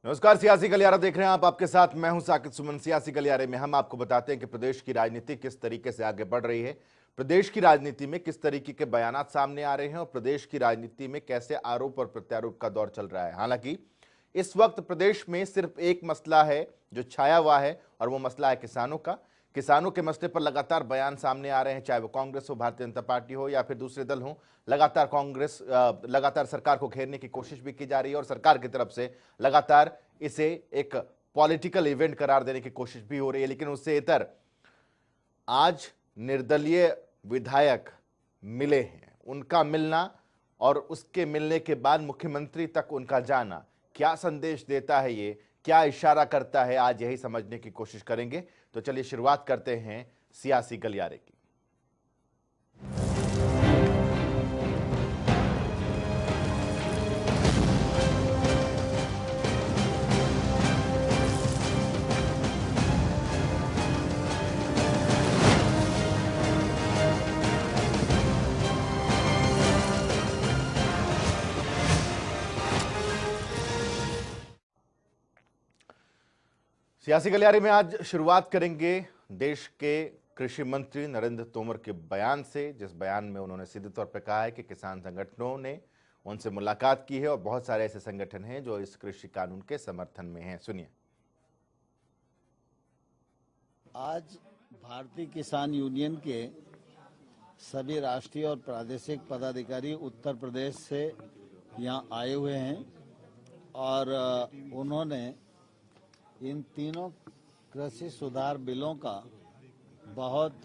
नमस्कार, सियासी गलियारा देख रहे हैं आप। आपके साथ मैं हूं साकिब सुमन। सियासी गलियारे में हम आपको बताते हैं कि प्रदेश की राजनीति किस तरीके से आगे बढ़ रही है, प्रदेश की राजनीति में किस तरीके के बयानात सामने आ रहे हैं और प्रदेश की राजनीति में कैसे आरोप और प्रत्यारोप का दौर चल रहा है। हालांकि इस वक्त प्रदेश में सिर्फ एक मसला है जो छाया हुआ है और वो मसला है किसानों का। किसानों के मसले पर लगातार बयान सामने आ रहे हैं, चाहे वो कांग्रेस हो, भारतीय जनता पार्टी हो या फिर दूसरे दल हो। लगातार सरकार को घेरने की कोशिश भी की जा रही है और सरकार की तरफ से लगातार इसे एक पॉलिटिकल इवेंट करार देने की कोशिश भी हो रही है। लेकिन उससे इतर आज निर्दलीय विधायक मिले हैं, उनका मिलना और उसके मिलने के बाद मुख्यमंत्री तक उनका जाना क्या संदेश देता है, ये क्या इशारा करता है, आज यही समझने की कोशिश करेंगे। तो चलिए शुरुआत करते हैं सियासी गलियारे की। सियासी गलियारे में आज शुरुआत करेंगे देश के कृषि मंत्री नरेंद्र तोमर के बयान से, जिस बयान में उन्होंने सीधे तौर पर कहा है कि किसान संगठनों ने उनसे मुलाकात की है और बहुत सारे ऐसे संगठन हैं जो इस कृषि कानून के समर्थन में हैं। सुनिए। आज भारतीय किसान यूनियन के सभी राष्ट्रीय और प्रादेशिक पदाधिकारी उत्तर प्रदेश से यहाँ आए हुए हैं और उन्होंने इन तीनों कृषि सुधार बिलों का बहुत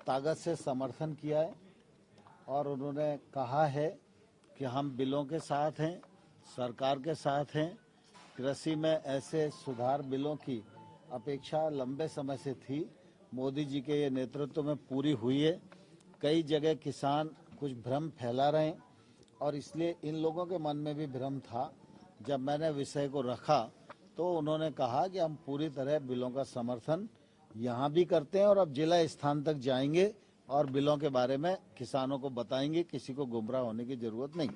ताकत से समर्थन किया है और उन्होंने कहा है कि हम बिलों के साथ हैं, सरकार के साथ हैं। कृषि में ऐसे सुधार बिलों की अपेक्षा लंबे समय से थी, मोदी जी के ये नेतृत्व में पूरी हुई है। कई जगह किसान कुछ भ्रम फैला रहे हैं और इसलिए इन लोगों के मन में भी भ्रम था। जब मैंने विषय को रखा तो उन्होंने कहा कि हम पूरी तरह बिलों का समर्थन यहाँ भी करते हैं और अब जिला स्थान तक जाएंगे और बिलों के बारे में किसानों को बताएंगे। किसी को गुमराह होने की जरूरत नहीं।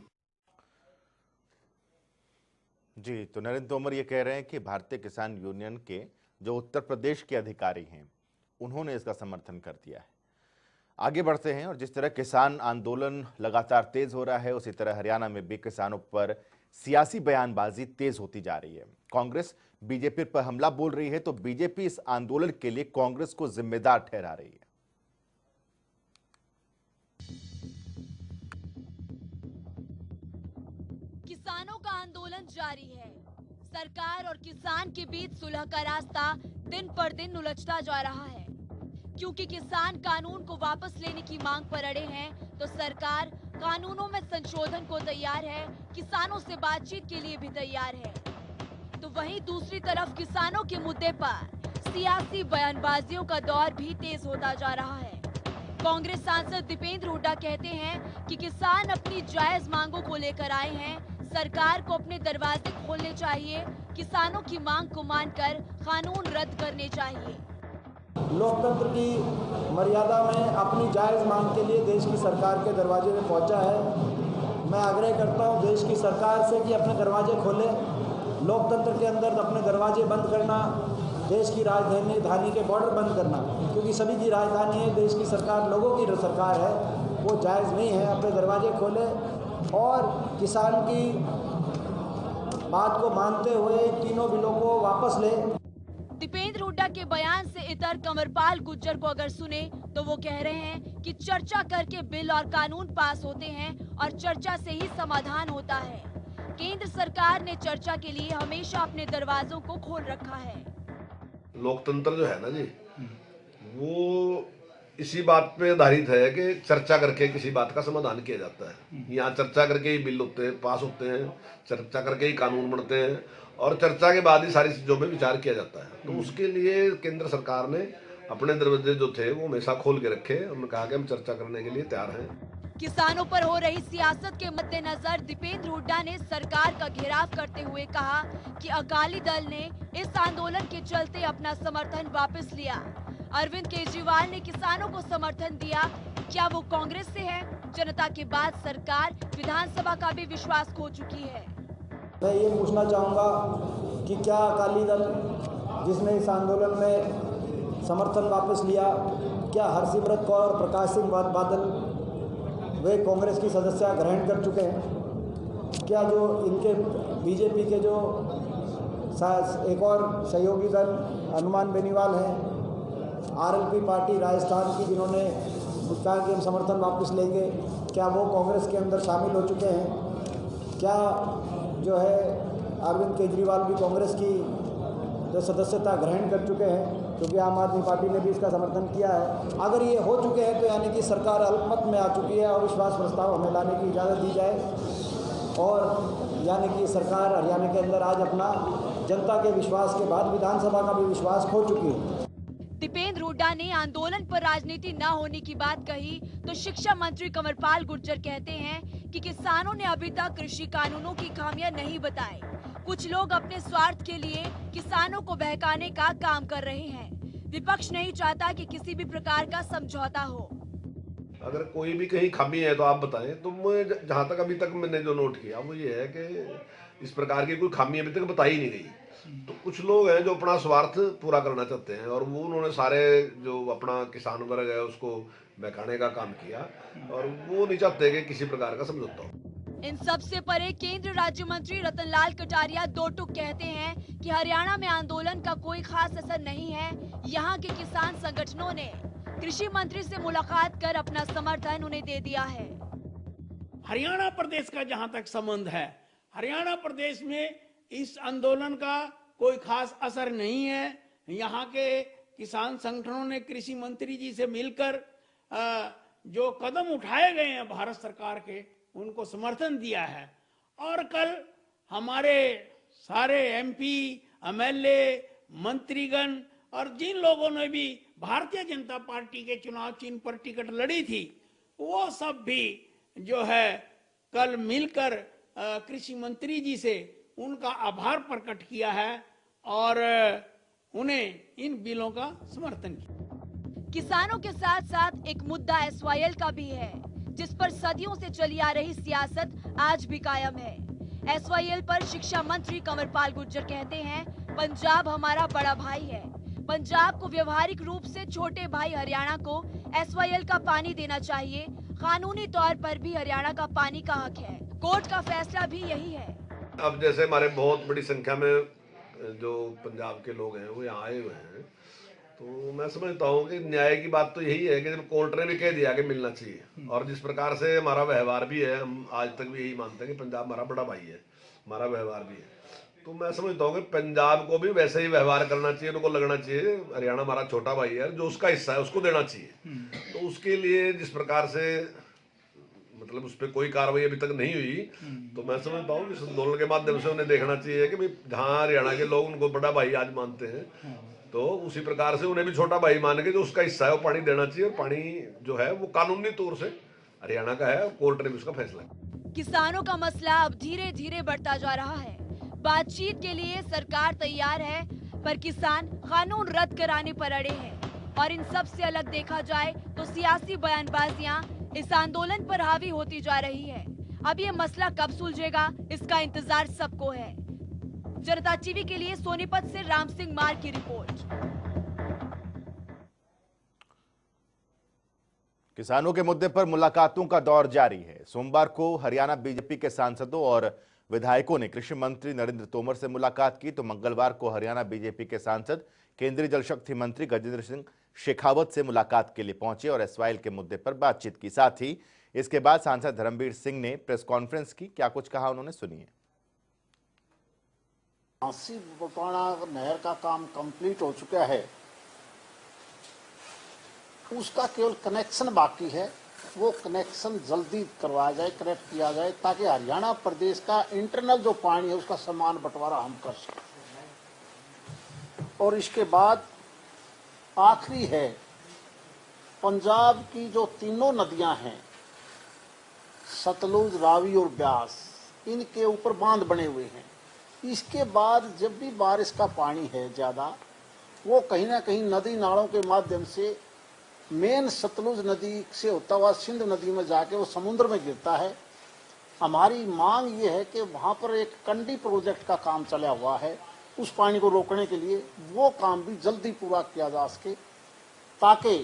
जी, तो नरेंद्र तोमर ये कह रहे हैं कि भारतीय किसान यूनियन के जो उत्तर प्रदेश के अधिकारी हैं उन्होंने इसका समर्थन कर दिया है। आगे बढ़ते हैं और जिस तरह किसान आंदोलन लगातार तेज हो रहा है, उसी तरह हरियाणा में भी किसानों पर सियासी बयानबाजी तेज होती जा रही है। कांग्रेस बीजेपी पर हमला बोल रही है तो बीजेपी इस आंदोलन के लिए कांग्रेस को जिम्मेदार ठहरा रही है। किसानों का आंदोलन जारी है। सरकार और किसान के बीच सुलह का रास्ता दिन पर दिन उलझता जा रहा है। क्योंकि किसान कानून को वापस लेने की मांग पर अड़े हैं, तो सरकार कानूनों में संशोधन को तैयार है, किसानों से बातचीत के लिए भी तैयार है। तो वहीं दूसरी तरफ किसानों के मुद्दे पर सियासी बयानबाजियों का दौर भी तेज होता जा रहा है। कांग्रेस सांसद दीपेंद्र हुड्डा कहते हैं कि किसान अपनी जायज मांगों को लेकर आए हैं, सरकार को अपने दरवाजे खोलने चाहिए, किसानों की मांग को मानकर कानून रद्द करने चाहिए। लोकतंत्र की मर्यादा में अपनी जायज़ मांग के लिए देश की सरकार के दरवाजे में पहुंचा है। मैं आग्रह करता हूं देश की सरकार से कि अपने दरवाजे खोले। लोकतंत्र के अंदर अपने दरवाजे बंद करना, देश की राजधानी के बॉर्डर बंद करना, क्योंकि सभी की राजधानी है, देश की सरकार लोगों की सरकार है, वो जायज़ नहीं है। अपने दरवाजे खोले और किसान की बात को मानते हुए तीनों बिलों को वापस ले। दीपेंद्र हुड्डा के बयान से इतर कंवरपाल गुज्जर को अगर सुने तो वो कह रहे हैं कि चर्चा करके बिल और कानून पास होते हैं और चर्चा से ही समाधान होता है। केंद्र सरकार ने चर्चा के लिए हमेशा अपने दरवाजों को खोल रखा है। लोकतंत्र जो है ना जी, वो इसी बात पे आधारित है कि चर्चा करके किसी बात का समाधान किया जाता है। यहाँ चर्चा करके ही बिल होते हैं, पास होते हैं, चर्चा करके ही कानून बनते हैं और चर्चा के बाद ही सारी चीजों में विचार किया जाता है। तो उसके लिए केंद्र सरकार ने अपने दरवाजे जो थे वो हमेशा खोल के रखे। उन्होंने कहा कि हम चर्चा करने के लिए तैयार हैं। किसानों पर हो रही सियासत के मद्देनजर दीपेंद्र हुड्डा ने सरकार का घेराव करते हुए कहा कि अकाली दल ने इस आंदोलन के चलते अपना समर्थन वापस लिया। अरविंद केजरीवाल ने किसानों को समर्थन दिया, क्या वो कांग्रेस से है? जनता के बाद सरकार विधानसभा का भी विश्वास खो चुकी है। मैं ये पूछना चाहूँगा कि क्या अकाली दल जिसने इस आंदोलन में समर्थन वापस लिया, क्या हरसिमरत कौर और प्रकाश सिंह बादल वे कांग्रेस की सदस्यता ग्रहण कर चुके हैं? क्या जो इनके बीजेपी के जो एक और सहयोगी दल हनुमान बेनीवाल हैं, आरएलपी पार्टी राजस्थान की जिन्होंने कहा कि हम समर्थन वापस लेंगे, क्या वो कांग्रेस के अंदर शामिल हो चुके हैं? क्या जो है अरविंद केजरीवाल भी कांग्रेस की जो सदस्यता ग्रहण कर चुके हैं, क्योंकि आम आदमी पार्टी ने भी इसका समर्थन किया है? अगर ये हो चुके हैं तो यानी कि सरकार अल्पमत में आ चुकी है और विश्वास प्रस्ताव हमें लाने की इजाज़त दी जाए और यानी कि सरकार हरियाणा के अंदर आज अपना जनता के विश्वास के बाद विधानसभा का भी विश्वास खो चुकी है। दीपेंद्र हुड्डा ने आंदोलन पर राजनीति न होने की बात कही तो शिक्षा मंत्री कंवरपाल गुर्जर कहते हैं कि किसानों ने अभी तक कृषि कानूनों की खामियां नहीं बताई। कुछ लोग अपने स्वार्थ के लिए किसानों को बहकाने का काम कर रहे हैं। विपक्ष नहीं चाहता कि किसी भी प्रकार का समझौता हो। अगर कोई भी कहीं खामी है तो आप बताएं। तो मैं जहाँ तक अभी तक मैंने जो नोट किया वो ये है कि इस प्रकार की कोई खामी अभी तक बताई नहीं गई। तो कुछ लोग हैं जो अपना स्वार्थ पूरा करना चाहते हैं और वो उन्होंने सारे जो अपना किसान वर्ग है उसको बहकाने का काम किया और वो नहीं चाहते कि किसी प्रकार का समझौता हो। इन सब से परे केंद्रीय राज्य मंत्री रतनलाल कटारिया दो टूक कहते हैं कि हरियाणा में आंदोलन का कोई खास असर नहीं है। यहाँ के किसान संगठनों ने कृषि मंत्री से मुलाकात कर अपना समर्थन उन्हें दे दिया है। हरियाणा प्रदेश का जहां तक संबंध है, हरियाणा प्रदेश में इस आंदोलन का कोई खास असर नहीं है। यहाँ के किसान संगठनों ने कृषि मंत्री जी से मिलकर जो कदम उठाए गए हैं भारत सरकार के, उनको समर्थन दिया है। और कल हमारे सारे एमपी, एमएलए, मंत्रीगण और जिन लोगों ने भी भारतीय जनता पार्टी के चुनाव चिन्ह पर टिकट लड़ी थी, वो सब भी जो है कल मिलकर कृषि मंत्री जी से उनका आभार प्रकट किया है और उन्हें इन बिलों का समर्थन किया। किसानों के साथ साथ एक मुद्दा एसवाईएल का भी है, जिस पर सदियों से चली आ रही सियासत आज भी कायम है। एसवाईएल पर शिक्षा मंत्री कंवरपाल गुर्जर कहते हैं, पंजाब हमारा बड़ा भाई है। पंजाब को व्यवहारिक रूप से छोटे भाई हरियाणा को एसवाईएल का पानी देना चाहिए। कानूनी तौर पर भी हरियाणा का पानी का हक है। कोर्ट का फैसला भी यही है। अब जैसे हमारे बहुत बड़ी संख्या में जो पंजाब के लोग हैं वो यहाँ आए हुए हैं, तो मैं समझता हूँ कि न्याय की बात तो यही है कि जब कोर्ट ने भी कह दिया कि मिलना चाहिए और जिस प्रकार से हमारा व्यवहार भी है, हम आज तक भी यही मानते हैं कि पंजाब हमारा बड़ा भाई है, हमारा व्यवहार भी है। तो मैं समझता हूँ कि पंजाब को भी वैसे ही व्यवहार करना चाहिए, उनको लगना चाहिए हरियाणा हमारा छोटा भाई है, जो उसका हिस्सा है उसको देना चाहिए। तो उसके लिए जिस प्रकार से मतलब उस पर कोई कार्रवाई अभी तक नहीं हुई, तो मैं समझता हूँ इस आंदोलन के माध्यम से उन्हें देखना चाहिए कि भाई जहाँ हरियाणा के लोग उनको बड़ा भाई आज मानते हैं, तो उसी प्रकार से उन्हें भी छोटा भाई मान के जो उसका हिस्सा है वो पानी देना चाहिए। और पानी जो है वो कानूनी तौर से हरियाणा का है, कोर्ट ने भी उसका फैसला किया। किसानों का मसला अब धीरे धीरे बढ़ता जा रहा है। बातचीत के लिए सरकार तैयार है, पर किसान कानून रद्द कराने पर अड़े हैं। और इन सब से अलग देखा जाए तो सियासी बयानबाजियां इस आंदोलन पर हावी होती जा रही है। अब ये मसला कब सुलझेगा, इसका इंतजार सबको है। जनता टीवी के लिए सोनीपत से राम सिंह मार की रिपोर्ट। किसानों के मुद्दे पर मुलाकातों का दौर जारी है। सोमवार को हरियाणा बीजेपी के सांसदों और विधायकों ने कृषि मंत्री नरेंद्र तोमर से मुलाकात की, तो मंगलवार को हरियाणा बीजेपी के सांसद केंद्रीय जल शक्ति मंत्री गजेंद्र सिंह शेखावत से मुलाकात के लिए पहुंचे और एसवाईएल के मुद्दे पर बातचीत की। साथ ही इसके बाद सांसद धर्मवीर सिंह ने प्रेस कॉन्फ्रेंस की। क्या कुछ कहा उन्होंने, सुनिए। बपाना नहर का काम कंप्लीट हो चुका है, उसका केवल कनेक्शन बाकी है। वो कनेक्शन जल्दी करवाया जाए, कनेक्ट किया जाए, ताकि हरियाणा प्रदेश का इंटरनल जो पानी है उसका समान बंटवारा हम कर सकें। और इसके बाद आखिरी है, पंजाब की जो तीनों नदियां हैं, सतलुज, रावी और ब्यास, इनके ऊपर बांध बने हुए हैं। इसके बाद जब भी बारिश का पानी है ज़्यादा, वो कहीं ना कहीं नदी नालों के माध्यम से मेन सतलुज नदी से होता हुआ सिंध नदी में जाके वो समुद्र में गिरता है। हमारी मांग ये है कि वहाँ पर एक कंडी प्रोजेक्ट का काम चला हुआ है, उस पानी को रोकने के लिए वो काम भी जल्दी पूरा किया जा सके, ताकि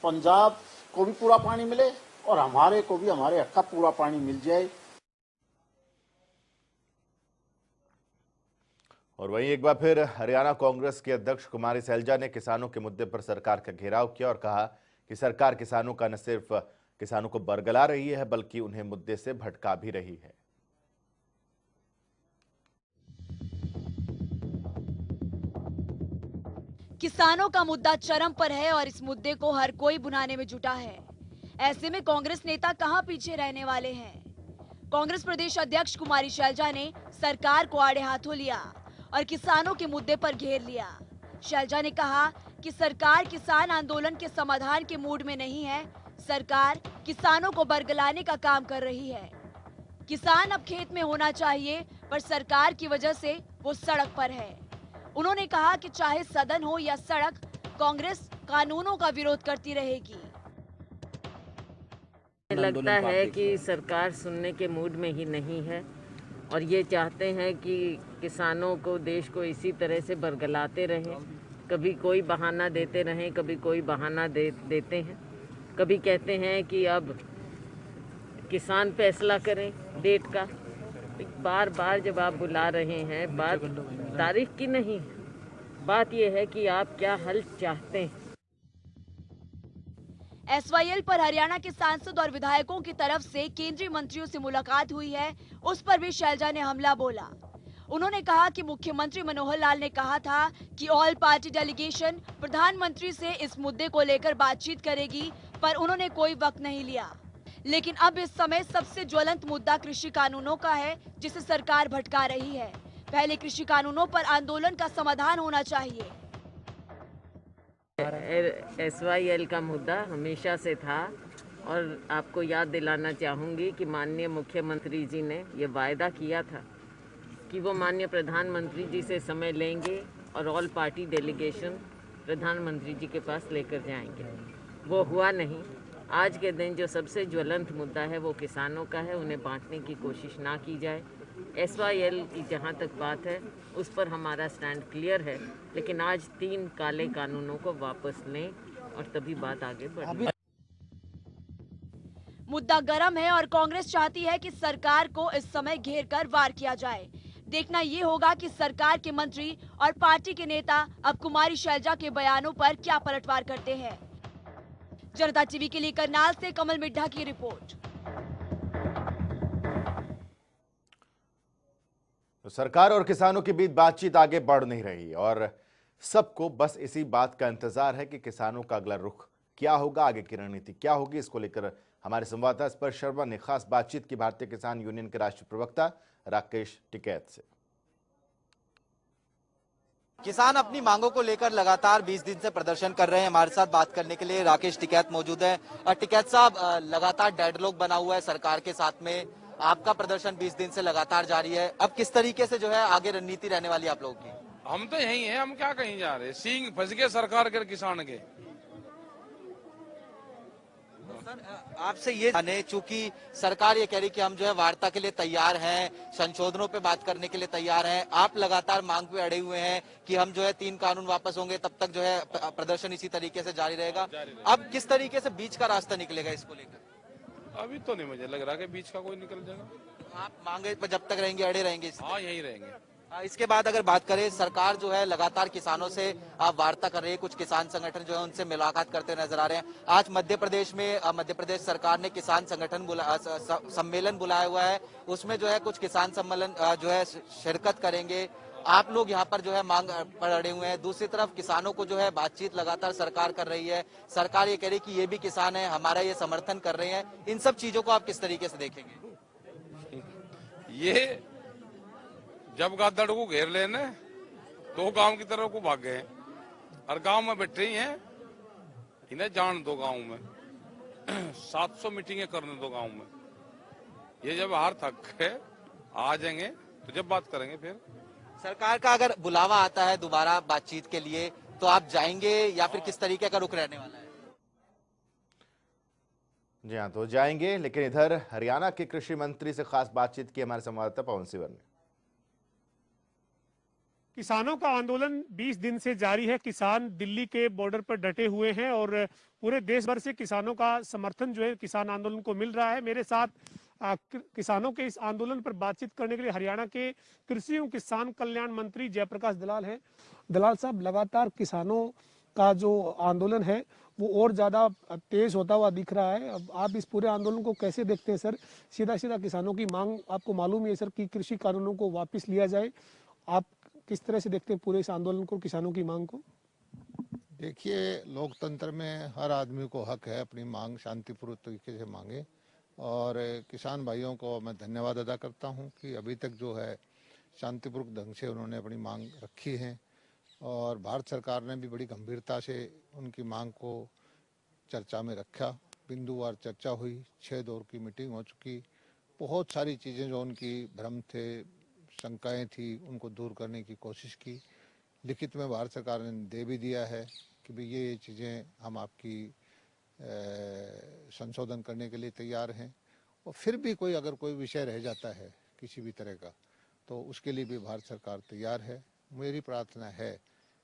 पंजाब को भी पूरा पानी मिले और हमारे को भी हमारे हक का पूरा पानी मिल जाए। और वहीं एक बार फिर हरियाणा कांग्रेस के अध्यक्ष कुमारी सैलजा ने किसानों के मुद्दे पर सरकार का घेराव किया और कहा कि सरकार किसानों का न सिर्फ किसानों को बरगला रही है बल्कि उन्हें मुद्दे से भटका भी रही है। किसानों का मुद्दा चरम पर है और इस मुद्दे को हर कोई भुनाने में जुटा है। ऐसे में कांग्रेस नेता कहां पीछे रहने वाले हैं। कांग्रेस प्रदेश अध्यक्ष कुमारी सैलजा ने सरकार को आड़े हाथों लिया और किसानों के मुद्दे पर घेर लिया। सैलजा ने कहा कि सरकार किसान आंदोलन के समाधान के मूड में नहीं है, सरकार किसानों को बरगलाने का काम कर रही है। किसान अब खेत में होना चाहिए, पर सरकार की वजह से वो सड़क पर है। उन्होंने कहा कि चाहे सदन हो या सड़क, कांग्रेस कानूनों का विरोध करती रहेगी। लगता है कि सरकार सुनने के मूड में ही नहीं है और ये चाहते हैं कि किसानों को, देश को इसी तरह से बरगलाते रहें। कभी कोई बहाना देते रहें, कभी कोई बहाना देते हैं। कभी कहते हैं कि अब किसान फैसला करें डेट का। बार बार जब आप बुला रहे हैं, बात तारीख की नहीं, बात यह है कि आप क्या हल चाहते हैं। एसवाईएल पर हरियाणा के सांसद और विधायकों की तरफ से केंद्रीय मंत्रियों से मुलाकात हुई है, उस पर भी सैलजा ने हमला बोला। उन्होंने कहा कि मुख्यमंत्री मनोहर लाल ने कहा था कि ऑल पार्टी डेलीगेशन प्रधानमंत्री से इस मुद्दे को लेकर बातचीत करेगी, पर उन्होंने कोई वक्त नहीं लिया। लेकिन अब इस समय सबसे ज्वलंत मुद्दा कृषि कानूनों का है, जिसे सरकार भटका रही है। पहले कृषि कानूनों पर आंदोलन का समाधान होना चाहिए। एसवाईएल का मुद्दा हमेशा से था और आपको याद दिलाना चाहूँगी कि माननीय मुख्यमंत्री जी ने ये वायदा किया था कि वो माननीय प्रधानमंत्री जी से समय लेंगे और ऑल पार्टी डेलीगेशन प्रधानमंत्री जी के पास लेकर जाएंगे। वो हुआ नहीं। आज के दिन जो सबसे ज्वलंत मुद्दा है वो किसानों का है, उन्हें बांटने की कोशिश ना की जाए। एसवाईएल की जहाँ तक बात है उस पर हमारा स्टैंड क्लियर है, लेकिन आज 3 काले कानूनों को वापस लें और तभी बात आगे बढ़े। मुद्दा गर्म है और कांग्रेस चाहती है कि सरकार को इस समय घेर कर वार किया जाए। देखना ये होगा कि सरकार के मंत्री और पार्टी के नेता अब कुमारी सैलजा के बयानों पर क्या पलटवार करते हैं। जनता टीवी के लिए करनाल से कमल मिड्ढा की रिपोर्ट। तो सरकार और किसानों के बीच बातचीत आगे बढ़ नहीं रही और सबको बस इसी बात का इंतजार है कि किसानों का अगला रुख क्या होगा, आगे की रणनीति क्या होगी। इसको लेकर हमारे संवाददाता स्पर्श शर्मा ने खास बातचीत की भारतीय किसान यूनियन के राष्ट्रीय प्रवक्ता राकेश टिकैत से। किसान अपनी मांगों को लेकर लगातार 20 दिन से प्रदर्शन कर रहे हैं। हमारे साथ बात करने के लिए राकेश टिकैत मौजूद है। और टिकैत साहब, लगातार डेडलॉक बना हुआ है सरकार के साथ में, आपका प्रदर्शन 20 दिन से लगातार जारी है। अब किस तरीके से जो है आगे रणनीति रहने वाली आप लोगों की? हम तो यही हैं, हम क्या कहीं जा रहे, सींग फंस गए सरकार के किसान के। सर, आपसे ये जाने, चूंकि सरकार ये कह रही कि हम जो है वार्ता के लिए तैयार हैं, संशोधनों पे बात करने के लिए तैयार हैं, आप लगातार मांग पे अड़े हुए हैं कि हम जो है 3 कानून वापस होंगे, तब तक जो है प्रदर्शन इसी तरीके से जारी रहेगा। अब किस तरीके से बीच का रास्ता निकलेगा इसको लेकर? अभी तो नहीं मुझे लग रहा कि बीच का कोई निकल जाएगा। आप मांगे पर जब तक रहेंगे, अड़े रहेंगे? हाँ, यही रहेंगे। इसके बाद अगर बात करें, सरकार जो है लगातार किसानों से वार्ता कर रही है, कुछ किसान संगठन जो है उनसे मुलाकात करते नजर आ रहे हैं। आज मध्य प्रदेश सरकार ने किसान संगठन सम्मेलन बुलाया हुआ है, उसमें जो है कुछ किसान सम्मेलन जो है शिरकत करेंगे। आप लोग यहाँ पर जो है मांग पर अड़े हुए हैं। दूसरी तरफ किसानों को जो है बातचीत लगातार सरकार कर रही है। सरकार ये कह रही है कि ये भी किसान है, हमारा ये समर्थन कर रहे हैं। इन सब चीजों को आप किस तरीके से देखेंगे? ये जब गद्दड़ को घेर लेने तो गांव की तरफ को भाग गए और गांव में बैठे ही हैं, इन्हें जान दो गांव में 700 मीटिंगें करने दो गांव में। ये जब हार थक है आ जाएंगे तो जब बात करेंगे। फिर सरकार का अगर बुलावा आता है दोबारा बातचीत के लिए तो आप जाएंगे या फिर किस तरीके का रुख रहने वाला है? जी हाँ, तो जाएंगे, लेकिन इधर हरियाणा के कृषि मंत्री से खास बातचीत की हमारे संवाददाता पवन सिवर ने। किसानों का आंदोलन 20 दिन से जारी है। किसान दिल्ली के बॉर्डर पर डटे हुए हैं और पूरे देश भर से किसानों का समर्थन जो है किसान आंदोलन को मिल रहा है। मेरे साथ किसानों के इस आंदोलन पर बातचीत करने के लिए हरियाणा के कृषि एवं किसान कल्याण मंत्री जयप्रकाश दलाल हैं। दलाल साहब, लगातार किसानों का जो आंदोलन है वो और ज्यादा तेज होता हुआ दिख रहा है। अब आप इस पूरे आंदोलन को कैसे देखते हैं सर? सीधा सीधा किसानों की मांग आपको मालूम ही है सर कि कृषि कानूनों को वापस लिया जाए। आप किस तरह से देखते हैं पूरे इस आंदोलन को, किसानों की मांग को? देखिए, लोकतंत्र में हर आदमी को हक है अपनी मांग शांतिपूर्वक तरीके से मांगे, और किसान भाइयों को मैं धन्यवाद अदा करता हूं कि अभी तक जो है शांतिपूर्वक ढंग से उन्होंने अपनी मांग रखी है, और भारत सरकार ने भी बड़ी गंभीरता से उनकी मांग को चर्चा में रखा। बिंदुवार चर्चा हुई, 6 दौर की मीटिंग हो चुकी। बहुत सारी चीज़ें जो उनकी भ्रम थे, शंकाएं थी, उनको दूर करने की कोशिश की। लिखित में भारत सरकार ने दे भी दिया है कि भाई ये चीज़ें हम आपकी संशोधन करने के लिए तैयार हैं, और फिर भी अगर कोई विषय रह जाता है किसी भी तरह का, तो उसके लिए भी भारत सरकार तैयार है। मेरी प्रार्थना है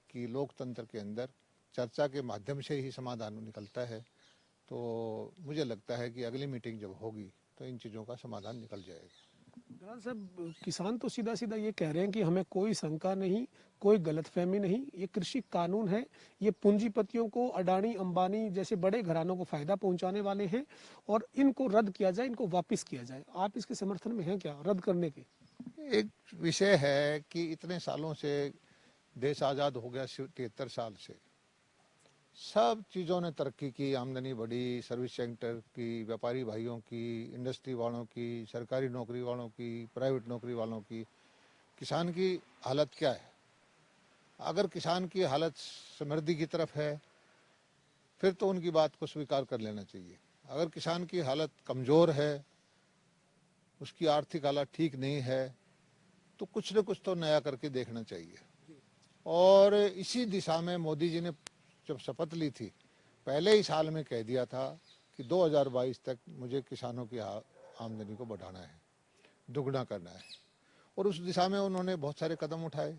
कि लोकतंत्र के अंदर चर्चा के माध्यम से ही समाधान निकलता है, तो मुझे लगता है कि अगली मीटिंग जब होगी तो इन चीज़ों का समाधान निकल जाएगा। दलाल साहब, किसान तो सीधा सीधा ये कह रहे हैं कि हमें कोई शंका नहीं, कोई गलतफहमी नहीं, ये कृषि कानून है, ये पूंजीपतियों को, अडानी अंबानी जैसे बड़े घरानों को फायदा पहुंचाने वाले हैं, और इनको रद्द किया जाए, इनको वापस किया जाए। आप इसके समर्थन में हैं क्या, रद्द करने के? एक विषय है कि इतने सालों से देश आज़ाद हो गया, 73 साल से सब चीज़ों ने तरक्की की, आमदनी बढ़ी, सर्विस सेक्टर की, व्यापारी भाइयों की, इंडस्ट्री वालों की, सरकारी नौकरी वालों की, प्राइवेट नौकरी वालों की। किसान की हालत क्या है? अगर किसान की हालत समृद्धि की तरफ है फिर तो उनकी बात को स्वीकार कर लेना चाहिए। अगर किसान की हालत कमज़ोर है, उसकी आर्थिक हालत ठीक नहीं है, तो कुछ न कुछ तो नया करके देखना चाहिए। और इसी दिशा में मोदी जी ने जब शपथ ली थी, पहले ही साल में कह दिया था कि 2022 तक मुझे किसानों की आमदनी को बढ़ाना है, दुगना करना है, और उस दिशा में उन्होंने बहुत सारे कदम उठाए।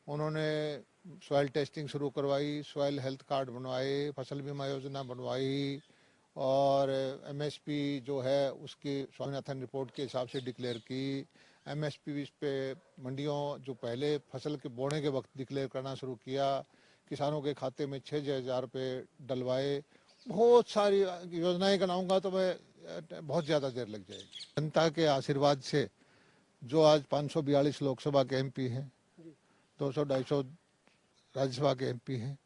उन्होंने सॉइल टेस्टिंग शुरू करवाई, सॉइल हेल्थ कार्ड बनवाए, फसल बीमा योजना बनवाई, और एमएसपी जो है उसकी स्वामीनाथन रिपोर्ट के हिसाब से डिक्लेयर की। एमएसपी पे मंडियों जो पहले फसल के बोने के वक्त डिक्लेयर करना शुरू किया, किसानों के खाते में 6,000 रुपये डलवाए। बहुत सारी योजनाएं गिनाऊंगा तो मैं बहुत ज़्यादा देर लग जाएगी। जनता के आशीर्वाद से जो आज 542 लोकसभा के एमपी हैं, 200-250 राज्यसभा के एमपी हैं,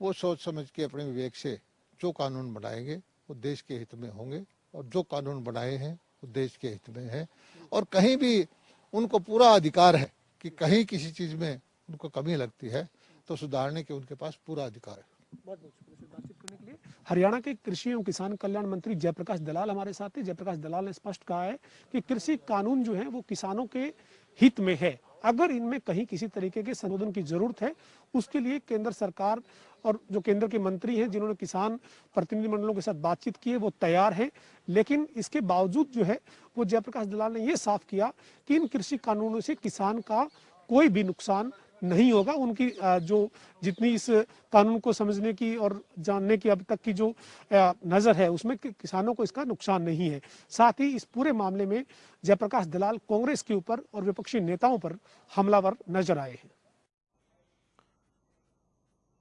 वो सोच समझ के अपने विवेक से जो कानून बनाएंगे वो देश के हित में होंगे, और जो कानून बनाए हैं वो देश के हित में है। और कहीं भी उनको पूरा अधिकार है कि कहीं किसी चीज़ में उनको कमी लगती है तो सुधारने के उनके पास पूरा अधिकार है। बहुत बहुत शुक्रिया बातचीत करने के लिए। हरियाणा के कृषि एवं किसान कल्याण मंत्री जयप्रकाश दलाल हमारे साथ हैं। जयप्रकाश दलाल ने स्पष्ट कहा है कि कृषि कानून जो है वो किसानों के हित में है। अगर इनमें कहीं किसी तरीके के संशोधन की जरूरत है, उसके लिए केंद्र सरकार और जो केंद्र के मंत्री हैं जिन्होंने किसान प्रतिनिधिमंडलों के साथ बातचीत की है वो तैयार है। लेकिन इसके बावजूद जो है वो जयप्रकाश दलाल ने ये साफ किया कि इन कृषि कानूनों से किसान का कोई भी नुकसान नहीं होगा। उनकी जो जितनी इस कानून को समझने की और जानने की अब तक की जो नजर है उसमें किसानों को इसका नुकसान नहीं है। साथ ही इस पूरे मामले में जयप्रकाश दलाल कांग्रेस के ऊपर और विपक्षी नेताओं पर हमलावर नजर आए हैं।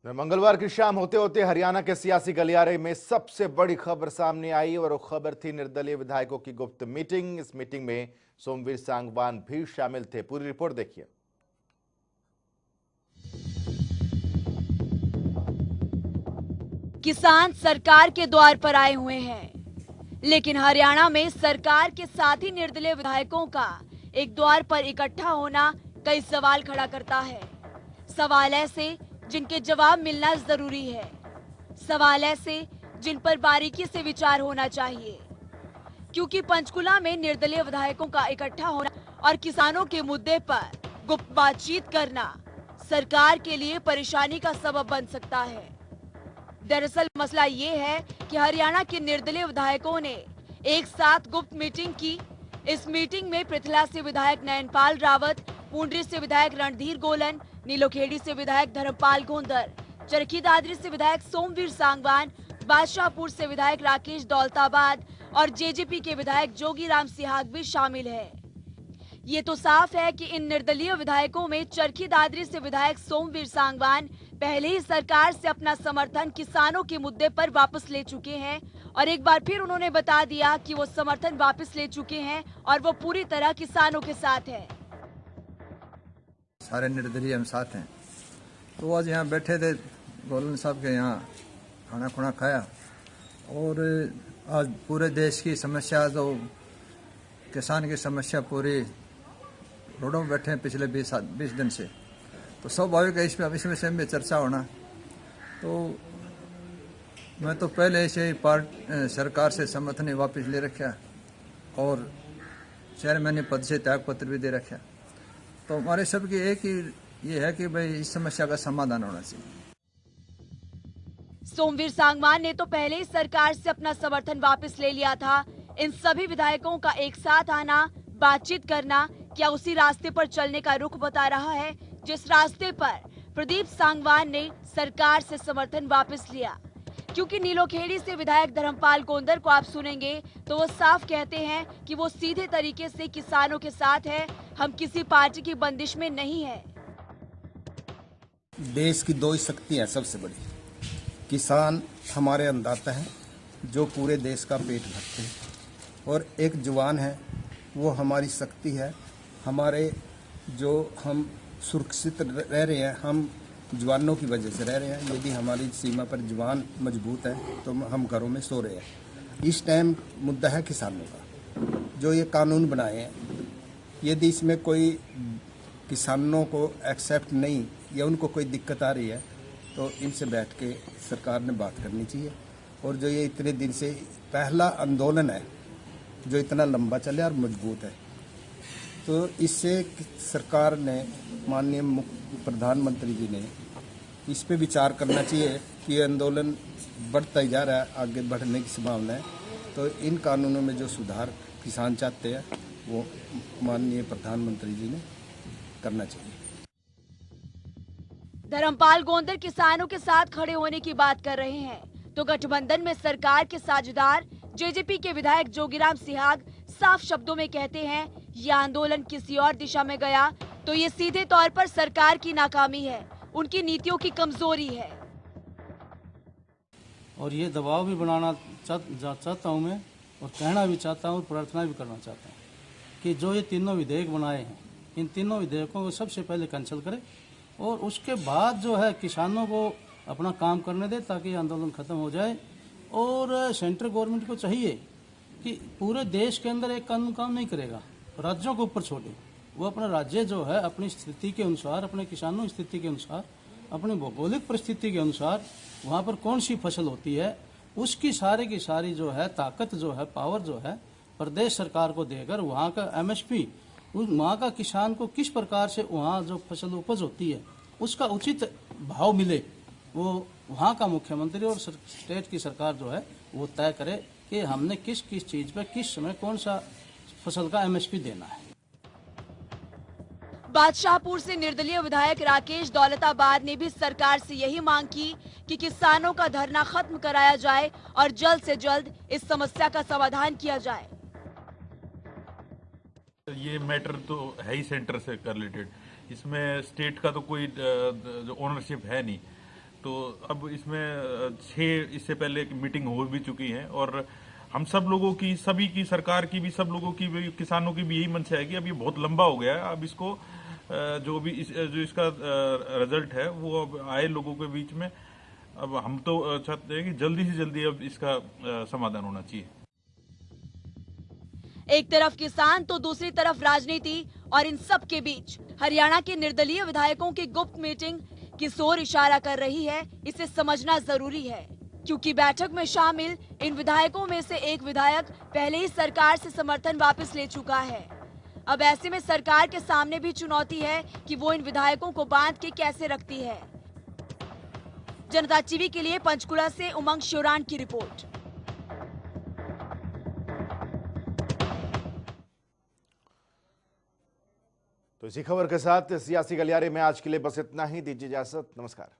मंगलवार की शाम होते होते हरियाणा के सियासी गलियारे में सबसे बड़ी खबर सामने आई, और वो खबर थी निर्दलीय विधायकों की गुप्त मीटिंग। इस मीटिंग में सोमवीर सांगवान भी शामिल थे। पूरी रिपोर्ट देखिए। किसान सरकार के द्वार पर आए हुए हैं, लेकिन हरियाणा में सरकार के साथ ही निर्दलीय विधायकों का एक द्वार पर इकट्ठा होना कई सवाल खड़ा करता है। सवाल ऐसे जिनके जवाब मिलना जरूरी है, सवाल ऐसे जिन पर बारीकी से विचार होना चाहिए, क्योंकि पंचकुला में निर्दलीय विधायकों का इकट्ठा होना और किसानों के मुद्दे पर गुप्त बातचीत करना सरकार के लिए परेशानी का सबब बन सकता है। दरअसल मसला ये है कि हरियाणा के निर्दलीय विधायकों ने एक साथ गुप्त मीटिंग की। इस मीटिंग में पृथला से विधायक नयनपाल रावत, पुंडरी से विधायक रणधीर गोलन, नीलोखेड़ी से विधायक धर्मपाल गोंदर, चरखी दादरी से विधायक सोमवीर सांगवान, बादशाहपुर से विधायक राकेश दौलताबाद और जेजेपी के विधायक जोगीराम सिहाग भी शामिल है। ये तो साफ है कि इन निर्दलीय विधायकों में चरखी दादरी से विधायक सोमवीर सांगवान पहले ही सरकार से अपना समर्थन किसानों के मुद्दे पर वापस ले चुके हैं और एक बार फिर उन्होंने बता दिया कि वो समर्थन वापस ले चुके हैं और वो पूरी तरह किसानों के साथ है। सारे निर्दलीय हम साथ हैं। तो आज यहाँ बैठे थे गोलन साहब के यहाँ, खाना खुना खाया और आज पूरे देश की समस्या, जो किसान की समस्या पूरी रोडों में बैठे हैं पिछले 20 दिन से, तो स्वाभाविक है इसमें विषय में चर्चा होना। तो मैं तो पहले से ही सरकार से समर्थन वापस ले रखा और चेयरमैन पद से त्याग पत्र भी दे रखा। तो हमारे सबकी एक ही ये है कि भाई इस समस्या का समाधान होना चाहिए। सोमवीर सांगवान ने तो पहले ही सरकार से अपना समर्थन वापस ले लिया था। इन सभी विधायकों का एक साथ आना, बातचीत करना, क्या उसी रास्ते पर चलने का रुख बता रहा है जिस रास्ते पर प्रदीप सांगवान ने सरकार से समर्थन वापस लिया। क्योंकि नीलोखेड़ी से विधायक धर्मपाल गोंदर को आप सुनेंगे तो वो साफ कहते हैं कि वो सीधे तरीके से किसानों के साथ है, हम किसी पार्टी की बंदिश में नहीं है। देश की दो ही शक्ति है सबसे बड़ी, किसान हमारे अन्नदाता हैं जो पूरे देश का पेट भरते हैं, और एक जवान है वो हमारी शक्ति है। हमारे जो हम सुरक्षित रह रहे हैं, हम जवानों की वजह से रह रहे हैं। यदि हमारी सीमा पर जवान मजबूत है तो हम घरों में सो रहे हैं। इस टाइम मुद्दा है किसानों का, जो ये कानून बनाए हैं, यदि इसमें कोई किसानों को एक्सेप्ट नहीं या उनको कोई दिक्कत आ रही है तो इनसे बैठ के सरकार ने बात करनी चाहिए। और जो ये इतने दिन से पहला आंदोलन है जो इतना लंबा चले और मजबूत है, तो इससे सरकार ने, माननीय प्रधानमंत्री जी ने इस पे विचार करना चाहिए कि ये आंदोलन बढ़ता ही जा रहा है, आगे बढ़ने की संभावना है। तो इन कानूनों में जो सुधार किसान चाहते हैं वो माननीय प्रधानमंत्री जी ने करना चाहिए। धर्मपाल गोंदर किसानों के साथ खड़े होने की बात कर रहे हैं, तो गठबंधन में सरकार के साझेदार जेजेपी के विधायक जोगीराम सिहाग साफ शब्दों में कहते हैं ये आंदोलन किसी और दिशा में गया तो ये सीधे तौर पर सरकार की नाकामी है, उनकी नीतियों की कमजोरी है। और ये दबाव भी बनाना चाहता हूँ मैं, और कहना भी चाहता हूँ और प्रार्थना भी करना चाहता हूँ कि जो ये तीनों विधेयक बनाए हैं, इन तीनों विधेयकों को सबसे पहले कैंसिल करें और उसके बाद जो है किसानों को अपना काम करने दे ताकि आंदोलन खत्म हो जाए। और सेंट्रल गवर्नमेंट को चाहिए कि पूरे देश के अंदर एक कानून काम नहीं करेगा, राज्यों के ऊपर छोड़े। वो अपना राज्य जो है अपनी स्थिति के अनुसार, अपने किसानों की स्थिति के अनुसार, अपनी भौगोलिक परिस्थिति के अनुसार वहाँ पर कौन सी फसल होती है उसकी सारी की सारी जो है ताकत जो है, पावर जो है प्रदेश सरकार को देकर वहाँ का एमएसपी, वहाँ का किसान को किस प्रकार से वहाँ जो फसल उपज होती है उसका उचित भाव मिले, वो वहाँ का मुख्यमंत्री और स्टेट की सरकार जो है वो तय करे कि हमने किस किस चीज़ पे किस समय कौन सा फसल का एमएसपी देना है। बादशाहपुर से निर्दलीय विधायक राकेश दौलताबाद ने भी सरकार से यही मांग की कि किसानों का धरना खत्म कराया जाए और जल्द से जल्द इस समस्या का समाधान किया जाए। ये मैटर तो है ही सेंटर से रिलेटेड, इसमें स्टेट का तो कोई जो ओनरशिप है नहीं। तो अब इसमें 6 इससे पहले एक मीटिंग हो भी चुकी है और हम सब लोगों की, सभी की, सरकार की भी, सब लोगों की भी, किसानों की भी यही मंशा है कि अब ये बहुत लंबा हो गया है। अब इसको जो इसका रिजल्ट है वो अब आए लोगों के बीच में। अब हम तो चाहते हैं कि जल्दी से जल्दी अब इसका समाधान होना चाहिए। एक तरफ किसान तो दूसरी तरफ राजनीति, और इन सब के बीच हरियाणा के निर्दलीय विधायकों की गुप्त मीटिंग किस ओर इशारा कर रही है, इसे समझना जरूरी है। क्योंकि बैठक में शामिल इन विधायकों में से एक विधायक पहले ही सरकार से समर्थन वापस ले चुका है। अब ऐसे में सरकार के सामने भी चुनौती है कि वो इन विधायकों को बांध के कैसे रखती है। जनता टीवी के लिए पंचकुला से उमंग शोरान की रिपोर्ट। तो इसी खबर के साथ सियासी गलियारे में आज के लिए बस इतना ही। दीजिए इजाजत, नमस्कार।